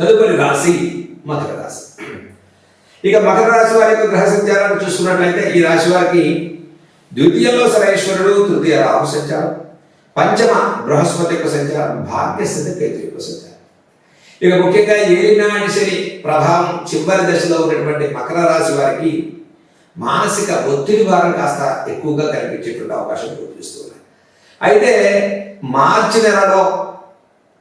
తదుపరి రాశి మకర రాశి. ఇక మకర రాశి వారి యొక్క గ్రహ సంచారాన్ని చూసుకున్నట్లయితే ఈ రాశి వారికి ద్వితీయంలో శనైశ్వరుడు, తృతీయ రాహు సంచారం, పంచమ బృహస్పతి యొక్క సంచారం, భాగ్యస్థితి కేతు యొక్క సంచారం. ఇక ముఖ్యంగా ఏలినాటి శని ప్రభావం చివరి దశలో ఉన్నటువంటి మకర రాశి వారికి మానసిక ఒత్తిడి భారం కాస్త ఎక్కువగా కనిపించేటువంటి అవకాశం కనిపిస్తున్నాయి. అయితే మార్చి నెలలో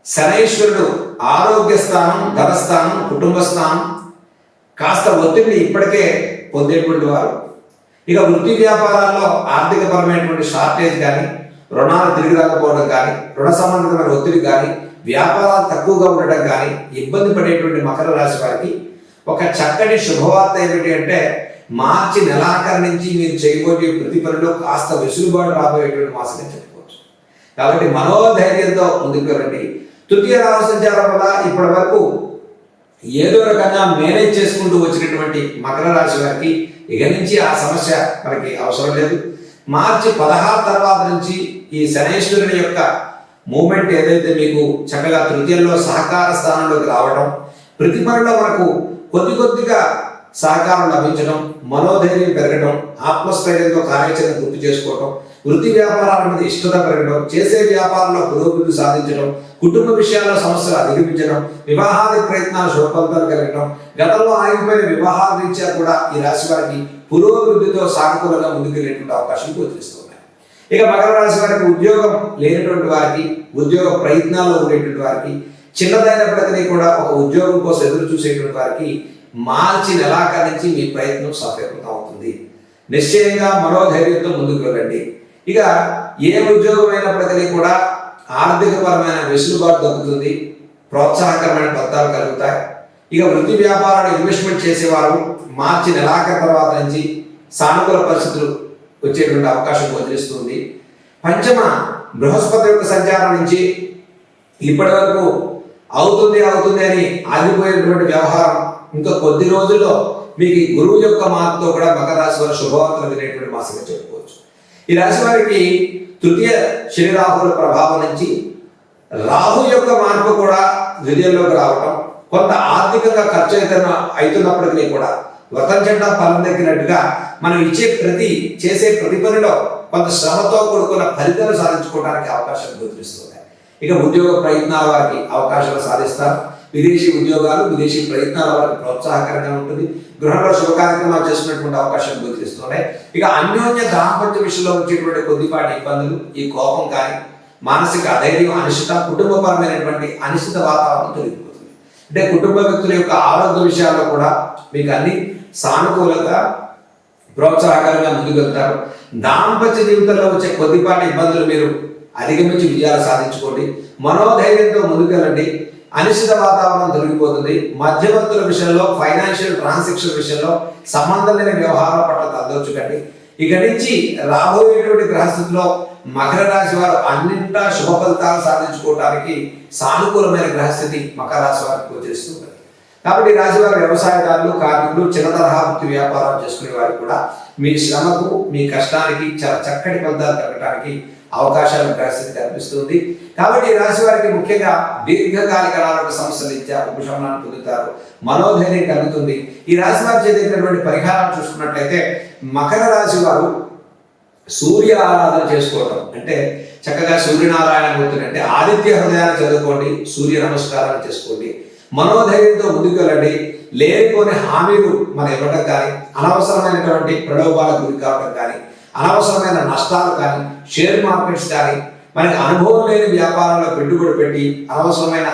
శనైశ్వరుడు ఆరోగ్య స్థానం, ధనస్థానం, కుటుంబ స్థానం కాస్త ఒత్తిడిని ఇప్పటికే పొందేటువంటి వారు. ఇక వృత్తి వ్యాపారాల్లో ఆర్థికపరమైనటువంటి షార్టేజ్ కానీ, రుణాలు తిరిగి రాకపోవడం కానీ, రుణ సంబంధితమైన ఒత్తిడి కానీ, వ్యాపారాలు తక్కువగా ఉండటం కానీ ఇబ్బంది పడేటువంటి మకర రాశి వారికి ఒక చక్కటి శుభవార్త ఏమిటి అంటే మార్చి నెలాఖరు నుంచి మీరు చేయబోయే ప్రతి పనిలో కాస్త వెసులుబాటు రాబోయేటువంటి మాసంగా చెప్పుకోవచ్చు. కాబట్టి మనోధైర్యంతో ముందుకు వెళ్ళండి. తృతీయ రాహు సంచారం వల్ల ఇప్పటి వరకు ఏదో రకంగా మేనేజ్ చేసుకుంటూ వచ్చినటువంటి మకర రాశి వారికి ఇక నుంచి ఆ సమస్య మనకి అవసరం లేదు. మార్చి 16 తర్వాత నుంచి ఈ శనైశ్వరుని యొక్క మూమెంట్ ఏదైతే మీకు చక్కగా తృతీయంలో సహకార స్థానంలోకి రావడం, ప్రతి పనిలో మనకు కొద్దిగా సహకారం లభించడం, మనోధైర్యం పెరగడం, ఆత్మస్థైర్యంతో కార్యాచరణ గుర్తు చేసుకోవడం, వృత్తి వ్యాపారాల మీద ఇష్టత పెరగడం, చేసే వ్యాపారంలో పురోగతి సాధించడం, కుటుంబ విషయాల్లో సమస్యలు అధిగమించడం, వివాహాది ప్రయత్నాలు శుభఫలితాలు కలగడం, గతంలో ఆగిపోయిన వివాహాల రీత్యా కూడా ఈ రాశి వారికి పురోభివృద్ధితో సానుకూలంగా ముందుకెళ్ళేటువంటి అవకాశం గోచరిస్తున్నాయి. ఇక మకర రాశి వారికి ఉద్యోగం లేనటువంటి వారికి, ఉద్యోగ ప్రయత్నాల్లో ఉండేటువంటి వారికి, చిన్నదైనప్పటికీ కూడా ఒక ఉద్యోగం కోసం ఎదురు చూసేటువంటి వారికి మార్చి నెలాఖరు నుంచి మీ ప్రయత్నం సఫలీకృతం అవుతుంది. నిశ్చయంగా మనోధైర్యంతో ముందుకు వెళ్ళండి. ఇక ఏ ఉద్యోగం అయినప్పటికీ కూడా ఆర్థికపరమైన వెసులుబాటు దక్కుతుంది, ప్రోత్సాహకరమైన ఫలితాలు కలుగుతాయి. ఇక వృత్తి వ్యాపారాలు ఇన్వెస్ట్మెంట్ చేసేవారు మార్చి నెలాఖరు తర్వాత నుంచి సానుకూల పరిస్థితులు వచ్చేటువంటి అవకాశం గోచరిస్తుంది. పంచమ బృహస్పతి యొక్క సంచారం నుంచి ఇప్పటి వరకు అవుతుంది అని ఆగిపోయేటువంటి వ్యవహారం ఇంకా కొద్ది రోజుల్లో మీకు గురువు యొక్క మార్పుతో కూడా మకర రాశి వారి శుభవార్తలు వినేటువంటి మాసంగా చెప్పుకోవచ్చు. ఈ రాశి వారికి తృతీయ శని రాహుల ప్రభావం నుంచి రాహు యొక్క మార్పు కూడా ద్వితీయంలోకి రావటం, కొంత ఆర్థికంగా ఖర్చు అవుతున్నప్పటికీ కూడా వతంచండా ఫలం దక్కినట్టుగా మనం చేసే ప్రతి పనిలో కొంత శ్రమతో కూడుకున్న ఫలితాలు సాధించుకోవడానికి అవకాశం గోచరిస్తున్నాయి. ఇక ఉద్యోగ ప్రయత్నాల వారికి అవకాశాలు సాధిస్తారు. విదేశీ ఉద్యోగాలు, విదేశీ ప్రయత్నాల వారికి ప్రోత్సాహకరంగా ఉంటుంది. గృహంలో శుభ కార్యక్రమాలు చేసుకునేటువంటి అవకాశం గోచరిస్తున్నాయి. ఇక అన్యోన్య దాంపత్య విషయంలో వచ్చేటువంటి కొద్దిపాటి ఇబ్బందులు, ఈ కోపం కానీ, మానసిక అధైర్యం, అనిశ్చిత, కుటుంబపరమైనటువంటి అనిశ్చిత వాతావరణం తొలగిపోతుంది. అంటే కుటుంబ వ్యక్తుల యొక్క ఆరోగ్య విషయాల్లో కూడా మీకు అన్ని సానుకూలంగా ప్రోత్సాహకరంగా ముందుకు వెళ్తారు. దాంపత్య జీవితంలో వచ్చే కొద్దిపాటి ఇబ్బందులు మీరు అధిగమించి విజయాలు సాధించుకోండి. మనోధైర్యంతో ముందుకెళ్ళండి. అనిశ్చిత వాతావరణం తొలగిపోతుంది. మధ్యవర్తుల విషయంలో, ఫైనాన్షియల్ ట్రాన్సాక్షన్ విషయంలో సంబంధం లేని వ్యవహారాల పట్ల తగ్గొచ్చుకండి. ఇక నుంచి రాబోయేటువంటి గ్రహస్థితిలో మకర రాశి వారు అన్నింటా శుభ ఫలితాలు సాధించుకోవడానికి సానుకూలమైన గ్రహస్థితి మకర రాశి వారికి గోచరిస్తుంది. కాబట్టి రాశి వారి వ్యవసాయదారులు, కార్మికులు, చిన్న తరహా వృత్తి వ్యాపారాలు చేసుకునే వారికి కూడా మీ శ్రమకు, మీ కష్టానికి చాలా చక్కటి ఫలితాలు కలగడానికి అవకాశాలు గ్రహస్థితి కనిపిస్తుంది. కాబట్టి ఈ రాశి వారికి ముఖ్యంగా దీర్ఘకాలిక అనారోగ్య సమస్యలు ఇచ్చే ఉపశమనాన్ని పొందుతారు. మనోధైర్యం కలుగుతుంది. ఈ రాశి వారు చేసేటటువంటి పరిహారాలు చూసుకున్నట్లయితే మకర రాశి వారు సూర్య ఆరాధన చేసుకోవడం, అంటే చక్కగా సూర్యనారాయణ మూర్తిని, అంటే ఆదిత్య హృదయాన్ని చదువుకోండి, సూర్య నమస్కారాలు చేసుకోండి. మనోధైర్యంతో ముందుకు వెళ్ళండి. లేనిపోని హామీలు మనం ఇవ్వడం కానీ, అనవసరమైనటువంటి ప్రలోభాలకు గురి కావడం కానీ, అనవసరమైన నష్టాలు కానీ, షేర్ మార్కెట్స్ కానీ, మనకి అనుభవం లేని వ్యాపారంలో పెట్టుబడి పెట్టి అనవసరమైన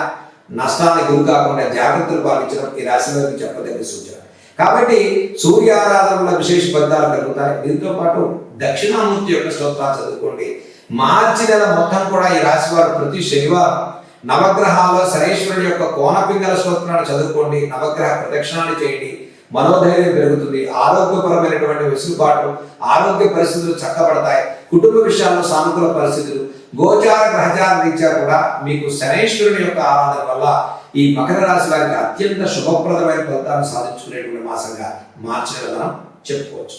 నష్టానికి గురి కాకుండా జాగ్రత్తలు పాటించడం ఈ రాశి వారికి చెప్పదగిన సూచన. కాబట్టి సూర్య ఆరాధనలో విశేష ఫలితాలు కలుగుతాయి. దీంతో పాటు దక్షిణామూర్తి యొక్క స్తోత్రాలు చదువుకోండి. మార్చి నెల మొత్తం కూడా ఈ రాశి వారు ప్రతి శనివారం నవగ్రహాల్లో శనైశ్వరుని యొక్క కోనపింగళ స్తోత్రాన్ని చదువుకోండి. నవగ్రహ ప్రదక్షిణాలు చేయండి. మనోధైర్యం పెరుగుతుంది. ఆరోగ్యపరమైనటువంటి వెసులుబాటు, ఆరోగ్య పరిస్థితులు చక్కబడతాయి. కుటుంబ విషయాల్లో సానుకూల పరిస్థితులు, గోచార గ్రహచార రీత్యా కూడా మీకు శనైశ్వరుని యొక్క ఆరాధన వల్ల ఈ మకర రాశి వారికి అత్యంత శుభప్రదమైన ఫలితాలను సాధించుకునేటువంటి మాసంగా మార్చి నెల మనం చెప్పుకోవచ్చు.